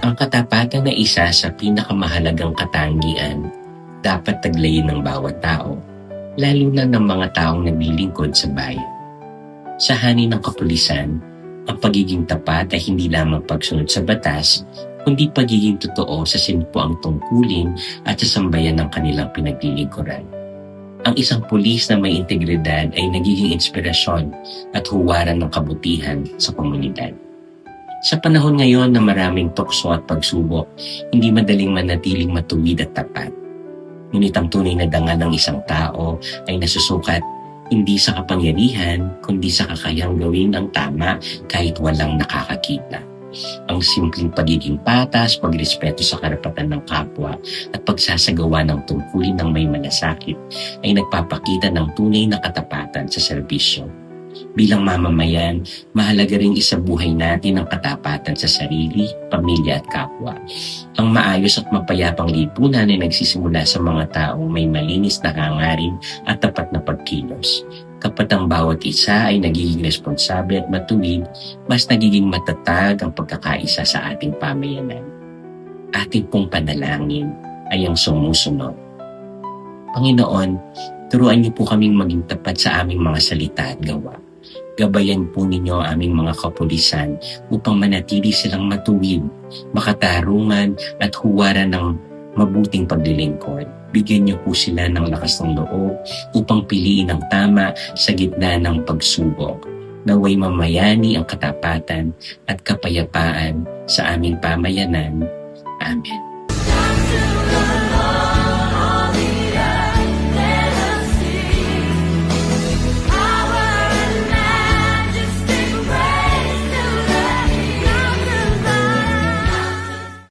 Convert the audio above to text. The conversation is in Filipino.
Ang katapatan na isa sa pinakamahalagang katangian dapat taglayin ng bawat tao, lalo na ng mga taong naglilingkod sa bayan. Sa hani ng kapulisan, ang pagiging tapat ay hindi lamang pagsunod sa batas, kundi pagiging totoo sa sinupuang tungkulin at sa sambayan ng kanilang pinaglilingkuran. Ang isang pulis na may integridad ay nagiging inspirasyon at huwaran ng kabutihan sa komunidad. Sa panahon ngayon na maraming tukso at pagsubok, hindi madaling manatiling matuwid at tapat. Ngunit ang tunay na dangal ng isang tao ay nasusukat hindi sa kapangyarihan, kundi sa kakayang gawin ang tama kahit walang nakakakita. Ang simpleng pagiging patas, pagrespeto sa karapatan ng kapwa at pagsasagawa ng tungkulin ng may malasakit ay nagpapakita ng tunay na katapatan sa serbisyo. Bilang mamamayan, mahalaga ring isabuhay natin ang katapatan sa sarili, pamilya at kapwa. Ang maayos at mapayapang lipunan ay nagsisimula sa mga taong may malinis na hangarin at tapat na pagkilos. Kapag ang bawat isa ay nagiging responsable at matuwid, mas nagiging matatag ang pagkakaisa sa ating pamayanan. Ating pong panalangin ay ang sumusunod. Panginoon, turuan niyo po kaming maging tapat sa aming mga salita at gawa. Gabayan po ninyo ang aming mga kapulisan upang manatili silang matuwid, makatarungan at huwaran ng mabuting paglilingkod. Bigyan niyo po sila ng lakas ng loob upang piliin ang tama sa gitna ng pagsubok. Naway mamayani ang katapatan at kapayapaan sa aming pamayanan. Amen.